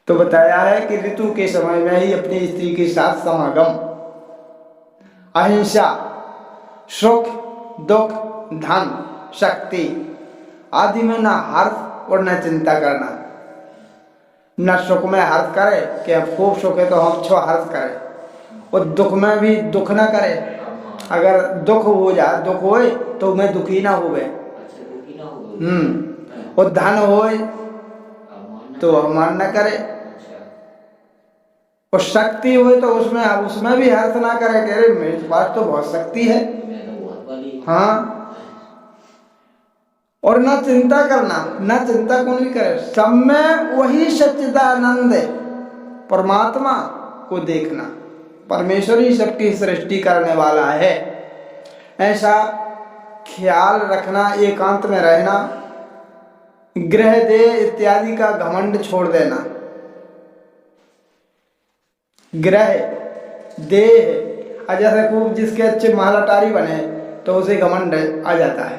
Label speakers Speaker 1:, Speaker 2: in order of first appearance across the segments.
Speaker 1: तो बताया है कि ऋतु के समय में ही अपनी स्त्री के साथ समागम, अहिंसा, सुख दुख, धन, शक्ति आदि में न हर्ष और न चिंता करना। न सुख में हर्ष करे कि अब खूब सुख है तो हम छो हर्ष करें, और दुख में भी दुख ना करे। अगर दुख हो जाए, दुख होए तो मैं दुखी ना होवे। और धन होए तो अवमान न करे, और शक्ति होए तो उसमें भी हर्ष ना करे कि अरे मेरे पास तो बहुत शक्ति है। हाँ, और ना चिंता करना, ना चिंता कौन नहीं करे, सब में वही सच्चिदानंद परमात्मा को देखना। परमेश्वर ही सबकी सृष्टि करने वाला है, ऐसा ख्याल रखना। एकांत में रहना, ग्रह देह इत्यादि का घमंड छोड़ देना। ग्रह देह जैसे खूब जिसके अच्छे महल अटारी बने तो उसे घमंड आ जाता है,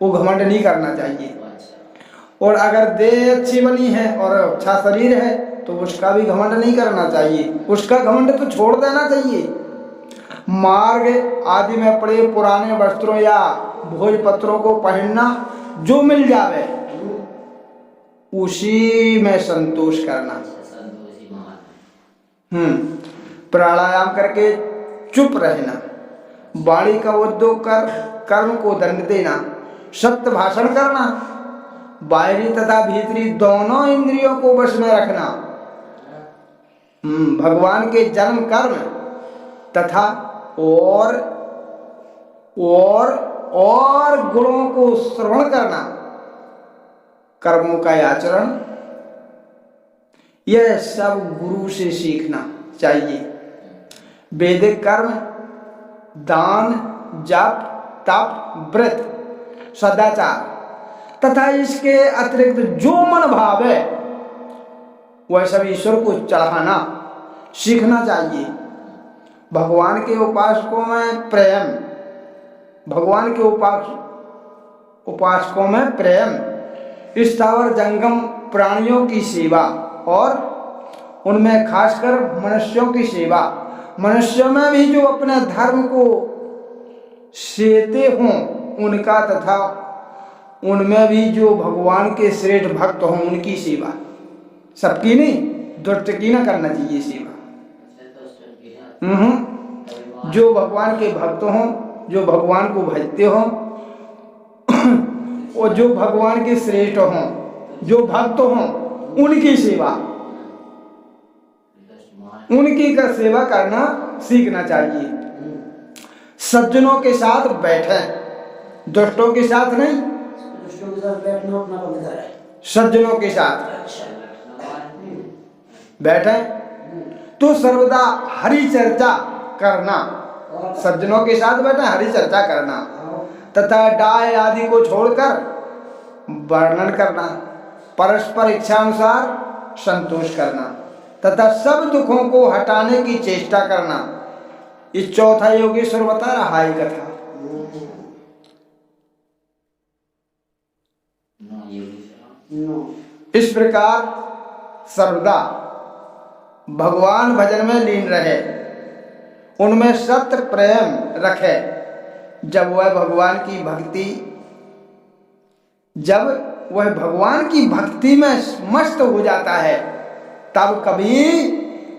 Speaker 1: वो घमंड नहीं करना चाहिए। और अगर देह अच्छी बनी है और अच्छा शरीर है तो उसका भी घमंड नहीं करना चाहिए, उसका घमंड तो छोड़ देना चाहिए। मार्ग आदि में पड़े पुराने वस्त्रों या भोजपत्रों को पहनना, जो मिल जावे उसी में संतोष करना। प्राणायाम करके चुप रहना, वाणी का उद्योग कर कर्म को दंड देना, सत्य भाषण करना, बाहरी तथा भीतरी दोनों इंद्रियों को वश में रखना, भगवान के जन्म कर्म तथा और गुणों को श्रवण करना, कर्मों का आचरण, यह सब गुरु से सीखना चाहिए। वैदिक कर्म, दान, जप, तप, व्रत, सदाचार तथा इसके अतिरिक्त जो मन भाव है वह सब ईश्वर को चढ़ाना सीखना चाहिए। भगवान के उपासकों में प्रेम, भगवान के उपासकों में प्रेम, स्थावर जंगम प्राणियों की सेवा और उनमें खासकर मनुष्यों की सेवा। मनुष्यों में भी जो अपने धर्म को सेते हों उनका, तथा उनमें भी जो भगवान के श्रेष्ठ भक्त हों उनकी सेवा। सबकी नहीं, दुष्ट की ना करना चाहिए सेवा। जो भगवान के भक्त हों, जो भगवान को भजते हों और जो भगवान के श्रेष्ठ हों, जो भक्त हों उनकी सेवा, उनकी का सेवा करना सीखना चाहिए। सज्जनों के साथ बैठे, दुष्टों के साथ नहीं।
Speaker 2: दुष्टों के साथ बैठना अपना बंद है।
Speaker 1: सज्जनों के साथ बैठे तो सर्वदा हरि चर्चा करना, सज्जनों के साथ बैठे हरि चर्चा करना, तथा डाय आदि को छोड़कर वर्णन करना, परस्पर इच्छानुसार संतोष करना तथा सब दुखों को हटाने की चेष्टा करना। इस चौथा योगेश्वर बता रहा है कथा। इस प्रकार सर्वदा भगवान भजन में लीन रहे, उनमें सत्य प्रेम रखे। जब वह भगवान की भक्ति में मस्त हो जाता है तब कभी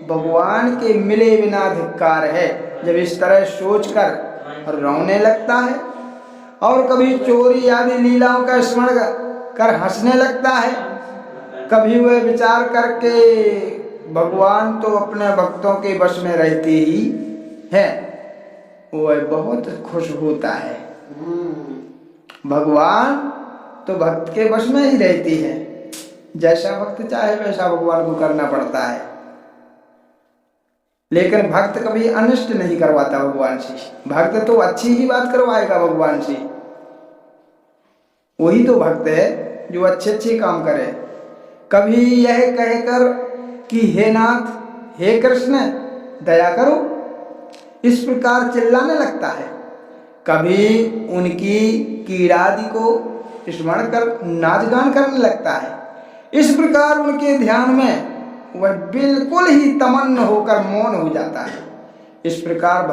Speaker 1: भगवान के मिले बिना धिक्कार है। जब इस तरह सोचकर रोने लगता है और कभी चोरी आदि लीलाओं का स्मरण कर हंसने लगता है, कभी वह विचार करके भगवान तो अपने भक्तों के वश में रहते ही है, वह बहुत खुश होता है। भगवान तो भक्त के वश में ही रहती है, जैसा भक्त चाहे वैसा भगवान को करना पड़ता है। लेकिन भक्त कभी अनिष्ट नहीं करवाता भगवान से। भक्त तो अच्छी ही बात करवाएगा भगवान से। वही तो भक्त है जो अच्छे अच्छे काम करे। कभी यह कहकर कि हे नाथ, हे कृष्ण दया करो, इस प्रकार चिल्लाने लगता है। कभी उनकी कीड़ादि को स्मरण कर नाच गान करने लगता है। इस प्रकार उनके ध्यान में वह बिल्कुल ही तमन्न होकर मौन हो जाता है। इस प्रकार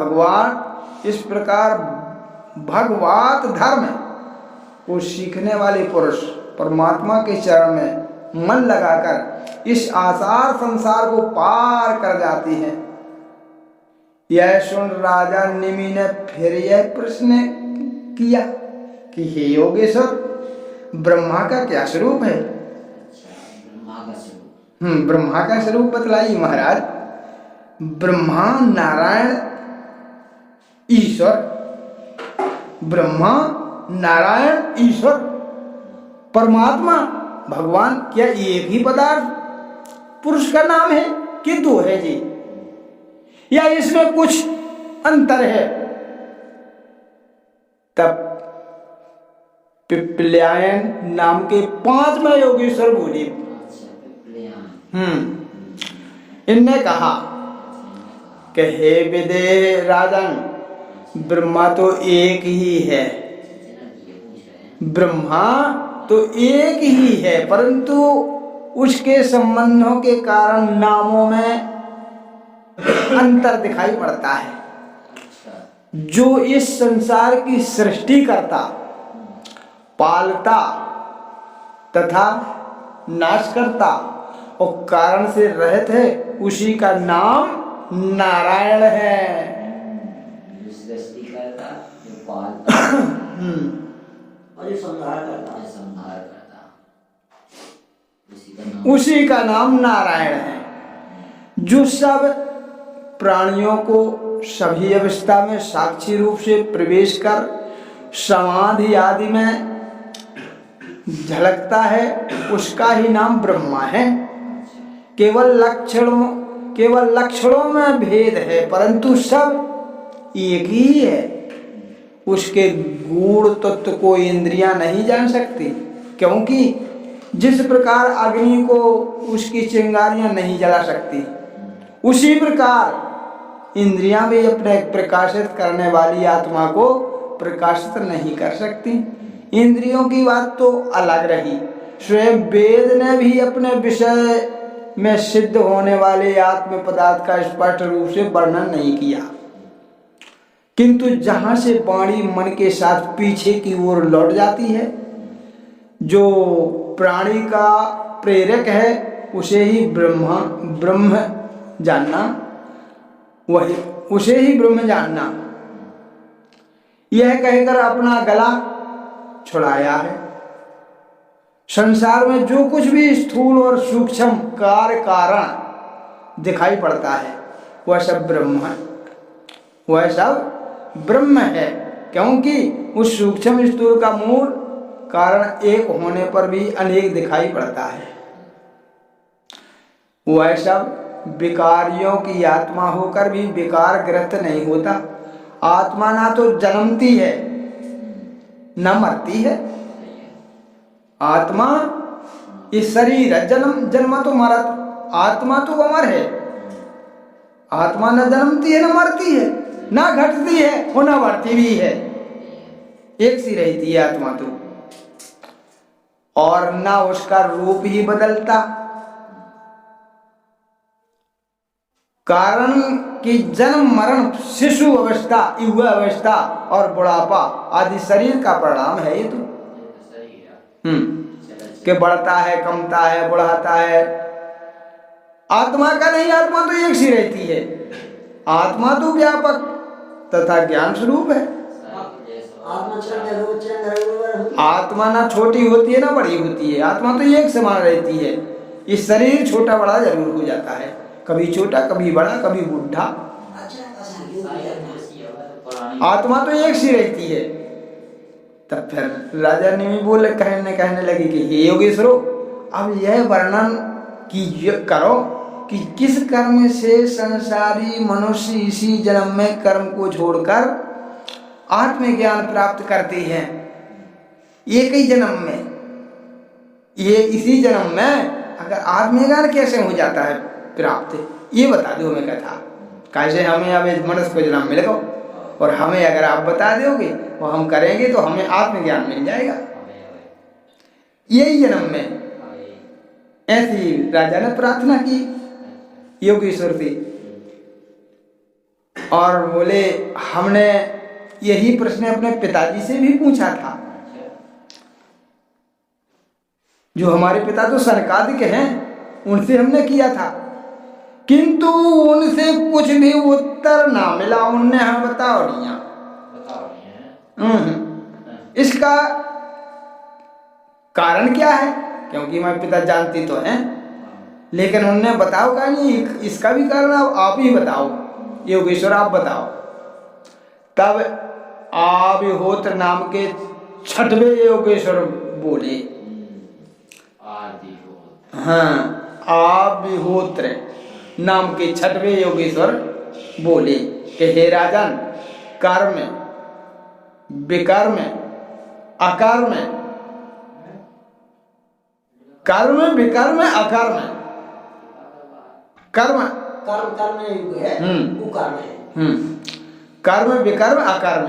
Speaker 1: भगवत धर्म को सीखने वाले पुरुष परमात्मा के चरण में मन लगाकर इस आसार संसार को पार कर जाती है। यह सुन राजा निमि ने फिर यह प्रश्न किया कि हे योगेश्वर, ब्रह्मा का क्या स्वरूप है? ब्रह्मा का स्वरूप बतलाइए महाराज। ब्रह्मा नारायण ईश्वर, ब्रह्मा नारायण ईश्वर परमात्मा भगवान क्या एक ही पदार्थ पुरुष का नाम है कि दो है जी, या इसमें कुछ अंतर है? तब पिप्पलायन नाम के 5वें योगेश्वर बोले। इनने कहा कि हे विदेह राजन, ब्रह्मा तो एक ही है, ब्रह्मा तो एक ही है, परंतु उसके संबंधों के कारण नामों में अंतर दिखाई पड़ता है। जो इस संसार की सृष्टि करता, पालता तथा नाश करता और कारण से रहित है, उसी का नाम नारायण है।
Speaker 2: सृष्टि करता, जो पालता और जो संहार करता,
Speaker 1: उसी का नाम नारायण है। जो सब प्राणियों को सभी अवस्था में साक्षी रूप से प्रवेश कर समाधि आदि में झलकता है, उसका ही नाम ब्रह्मा है। केवल लक्षणों में भेद है, परंतु सब एक ही है। उसके गूढ़ तत्व को इंद्रियां नहीं जान सकती, क्योंकि जिस प्रकार अग्नि को उसकी चिंगारियां नहीं जला सकती, उसी प्रकार इंद्रियां भी अपने प्रकाशित करने वाली आत्मा को प्रकाशित नहीं कर सकती। इंद्रियों की बात तो अलग रही, स्वयं वेद ने भी अपने विषय में सिद्ध होने वाले आत्म पदार्थ का स्पष्ट रूप से वर्णन नहीं किया, किंतु जहां से वाणी मन के साथ पीछे की ओर लौट जाती है, जो प्राणी का प्रेरक है उसे ही ब्रह्म जानना, वही उसे ही ब्रह्म जानना, यह कहकर अपना गला छुड़ाया है। संसार में जो कुछ भी स्थूल और सूक्ष्म कार्य कारण दिखाई पड़ता है, वह सब ब्रह्म है, क्योंकि उस सूक्ष्म स्थूल का मूल कारण एक होने पर भी अनेक दिखाई पड़ता है। वह सब विकारियों की आत्मा होकर भी विकार ग्रस्त नहीं होता। आत्मा ना तो जन्मती है न मरती है। आत्मा इस शरीर है, जन्म तो मरत, आत्मा तो अमर है। आत्मा न जन्मती है न मरती है, ना घटती है और न बढ़ती भी है, एक सी रहती है आत्मा तो, और ना उसका रूप ही बदलता। कारण कि जन्म मरण, शिशु अवस्था, युवा अवस्था और बुढ़ापा आदि शरीर का परिणाम है ये तो। कि बढ़ता है, कमता है, बढ़ाता है। आत्मा का नहीं, आत्मा तो एक सी रहती है। आत्मा तो व्यापक तथा ज्ञान स्वरूप है। आत्मा ना छोटी होती है ना बड़ी होती है, आत्मा तो एक समान रहती है। इस शरीर छोटा बड़ा जरूर हो जाता है, कभी छोटा, कभी बड़ा, कभी बुढ़ा। आत्मा तो एक सी रहती है। तब फिर राजा ने भी बोले, कहने लगे कि हे योगेश्वरो, अब यह वर्णन करो कि किस कर्म से संसारी मनुष्य इसी जन्म में कर्म को छोड़कर आत्मज्ञान प्राप्त करते हैं। एक ही जन्म में, ये इसी जन्म में अगर आत्मज्ञान कैसे हो जाता है प्राप्त, ये बता दो हमें कथा। कैसे हमें अब इस मनुष्य को जन्म मिलेगा, और हमें अगर आप बता दोगे वो हम करेंगे तो हमें आत्मज्ञान मिल जाएगा यही जन्म में। ऐसी राजा ने प्रार्थना की। योगेश्वर थे। और बोले हमने यही प्रश्न अपने पिताजी से भी पूछा था। जो हमारे पिता तो सनकादिक हैं, उनसे हमने किया था, किंतु उनसे कुछ भी उत्तर ना मिला। उनने हम बताओ दिया। इसका कारण क्या है? क्योंकि हमारे पिता जानते तो हैं, लेकिन उनने बताओ का नहीं। इसका भी कारण आप ही बताओ योगेश्वर, आप बताओ। तब आविहोत्र नाम के छठवें योगेश्वर बोले। हाँ, आविहोत्र नाम के छठवें योगेश्वर बोले कि हे राजन, कर्म विकर्म अकर्म, कर्म विकर्म अकर्म, कर्म
Speaker 2: कर्म है, कुकर्म है।
Speaker 1: कर्म विकर्म अकर्म,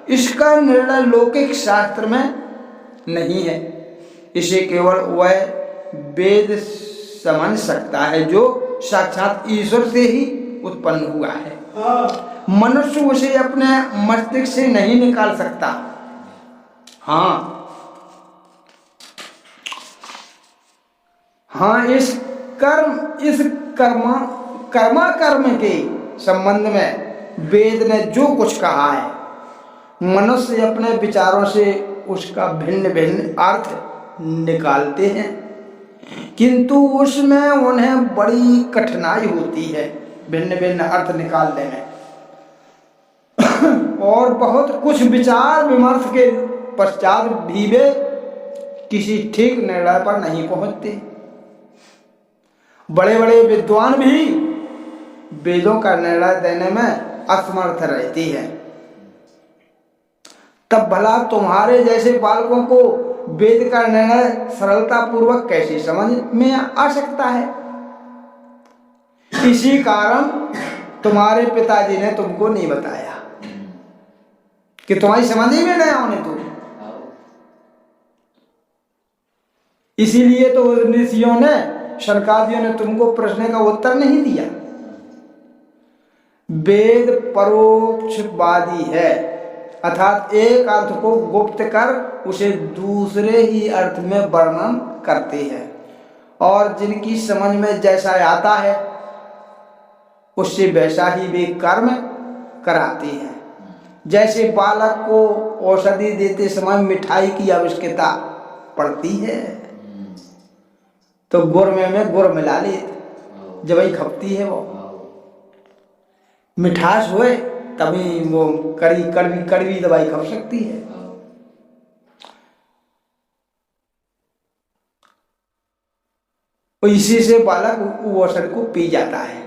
Speaker 1: इसका निर्णय लौकिक शास्त्र में नहीं है। इसे केवल वह वेद समझ सकता है जो साक्षात ईश्वर से ही उत्पन्न हुआ है। मनुष्य उसे अपने मस्तिष्क से नहीं निकाल सकता। हाँ, इस कर्म के संबंध में वेद ने जो कुछ कहा है, मनुष्य अपने विचारों से उसका भिन्न भिन्न अर्थ निकालते हैं, किंतु उसमें उन्हें बड़ी कठिनाई होती है भिन्न भिन्न अर्थ निकालने में। और बहुत कुछ विचार विमर्श के पश्चात भी वे किसी ठीक निर्णय पर नहीं पहुंचते। बड़े बड़े विद्वान भी वेदों का निर्णय देने में असमर्थ रहती है। तब भला तुम्हारे जैसे बालकों को वेद का निर्णय सरलता पूर्वक कैसे समझ में आ सकता है? इसी कारण तुम्हारे पिताजी ने तुमको नहीं बताया कि तुम्हारी समझ ही में नहीं आने तो। इसीलिए तो ऋषियों ने, शनकादियों ने तुमको प्रश्न का उत्तर नहीं दिया। वेद परोक्षवादी है, अर्थात एक अर्थ को गुप्त कर उसे दूसरे ही अर्थ में वर्णन करते हैं, और जिनकी समझ में जैसा आता है उससे वैसा ही वे कर्म कराते हैं। जैसे बालक को औषधि देते समय मिठाई की आवश्यकता पड़ती है, तो गुड़ में गुड़ मिला ले, जब वही खपती है, वो मिठास हुए तभी वो कड़वी दवाई खप सकती है। और इसी से बालक वो औषधि को पी जाता है।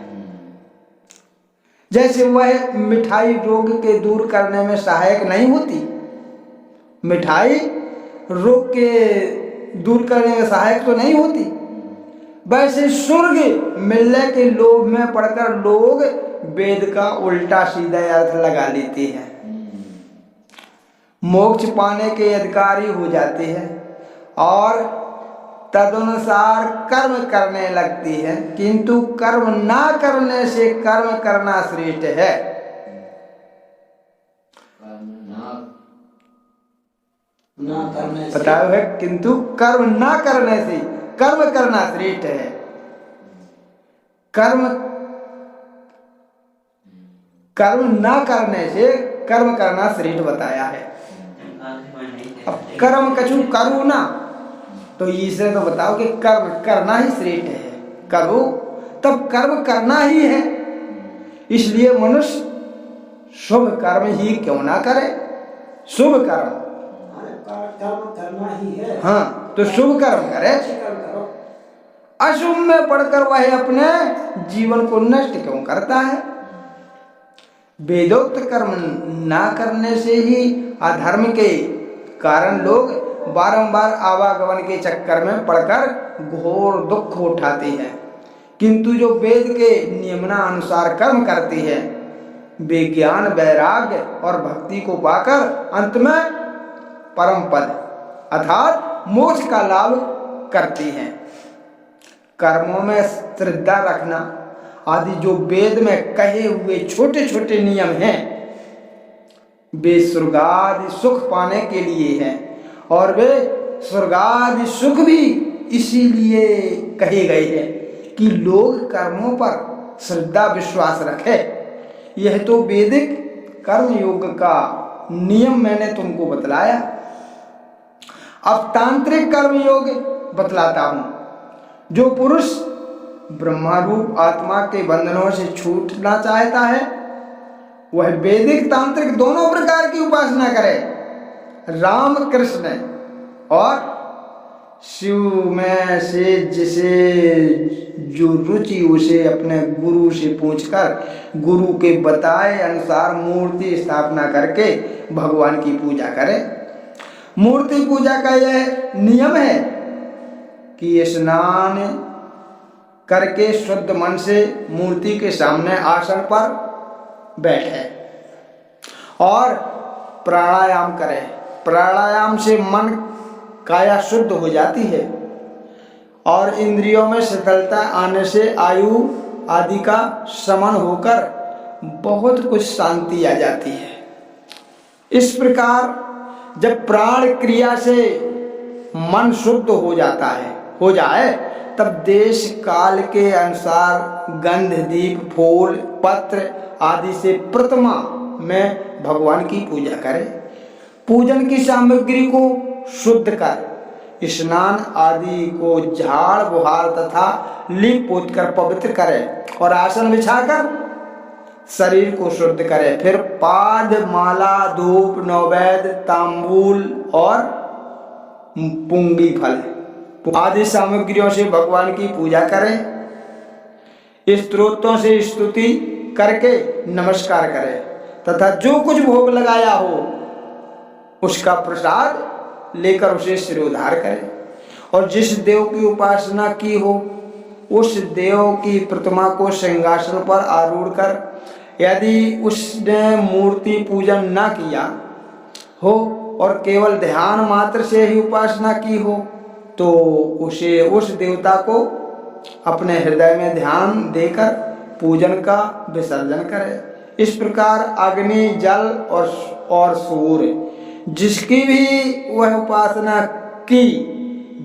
Speaker 1: जैसे वह मिठाई रोग के दूर करने में सहायक नहीं होती, मिठाई रोग के दूर करने में सहायक तो नहीं होती, वैसे स्वर्ग मिलने के लोभ में पड़कर लोग वेद का उल्टा सीधा अर्थ लगा लेते हैं, मोक्ष पाने के अधिकारी हो जाते हैं और तदनुसार कर्म करने लगती है, किंतु कर्म ना करने से कर्म करना श्रेष्ठ है। पता है, किंतु कर्म ना करने से कर्म करना श्रेष्ठ है। कर्म ना करने से कर्म करना श्रेष्ठ बताया है। अब कर्म कछु करूँ ना, तो इससे तो बताओ कि कर्म करना ही श्रेष्ठ है। करो तब कर्म करना ही है। इसलिए मनुष्य शुभ कर्म ही क्यों ना करे, शुभ कर्म
Speaker 2: करना ही है।
Speaker 1: हाँ, तो शुभ कर्म करे। अशुभ में पढ़कर वह अपने जीवन को नष्ट क्यों करता है? वेदोक्त कर्म ना करने से ही अधर्म के कारण लोग बारंबार आवागमन के चक्कर में पड़कर घोर दुख उठाते हैं, किंतु जो वेद के नियमानुसार कर्म करते हैं वे ज्ञान वैराग्य और भक्ति को पाकर अंत में परम पद अर्थात मोक्ष का लाभ करते हैं। कर्मों में श्रद्धा रखना आदि जो वेद में कहे हुए छोटे छोटे नियम हैं वे स्वर्गादि सुख पाने के लिए हैं, और वे स्वर्गादि सुख भी इसीलिए कहे गए हैं कि लोग कर्मों पर श्रद्धा विश्वास रखे। यह तो वैदिक कर्म योग का नियम मैंने तुमको बतलाया। अब तांत्रिक कर्म योग बतलाता हूं। जो पुरुष ब्रह्मारूप आत्मा के बंधनों से छूटना चाहता है वह वैदिक तांत्रिक दोनों प्रकार की उपासना करे। राम कृष्ण और शिव में से जिसे जो रुचि उसे अपने गुरु से पूछकर गुरु के बताए अनुसार मूर्ति स्थापना करके भगवान की पूजा करे। मूर्ति पूजा का यह नियम है कि स्नान करके शुद्ध मन से मूर्ति के सामने आसन पर बैठे और प्राणायाम करे। प्राणायाम से मन काया शुद्ध हो जाती है और इंद्रियों में शिथिलता आने से आयु आदि का शमन होकर बहुत कुछ शांति आ जाती है। इस प्रकार जब प्राण क्रिया से मन शुद्ध हो जाए तब देश काल के अनुसार गंध दीप फूल पत्र आदि से प्रतिमा में भगवान की पूजा करें। पूजन की सामग्री को शुद्ध कर स्नान आदि को झाड़ बुहार तथा लीप पोत कर पवित्र करें और आसन बिछाकर शरीर को शुद्ध करें। फिर पाद माला धूप नैवेद्य तांबूल और पुंगी फल आदि सामग्रियों से भगवान की पूजा करें। स्तोत्रों से स्तुति करके नमस्कार करें तथा जो कुछ भोग लगाया हो उसका प्रसाद लेकर उसे सिरोधार करें और जिस देव की उपासना की हो उस देव की प्रतिमा को सिंहासन पर आरूढ़ कर यदि उसने मूर्ति पूजन न किया हो और केवल ध्यान मात्र से ही उपासना की हो तो उसे उस देवता को अपने हृदय में ध्यान देकर पूजन का विसर्जन करे। इस प्रकार अग्नि जल और सूर्य जिसकी भी वह उपासना की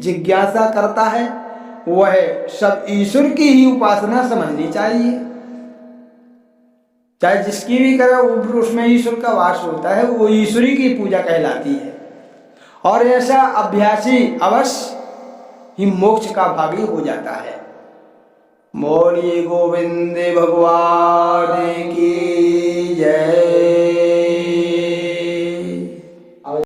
Speaker 1: जिज्ञासा करता है वह सब ईश्वर की ही उपासना समझनी चाहिए। चाहे जिसकी भी करे उसमें ईश्वर का वास होता है, वो ईश्वरी की पूजा कहलाती है। और ऐसा अभ्यासी अवश्य ही मोक्ष का भागी हो जाता है। बोलिए गोविंद भगवान की जय।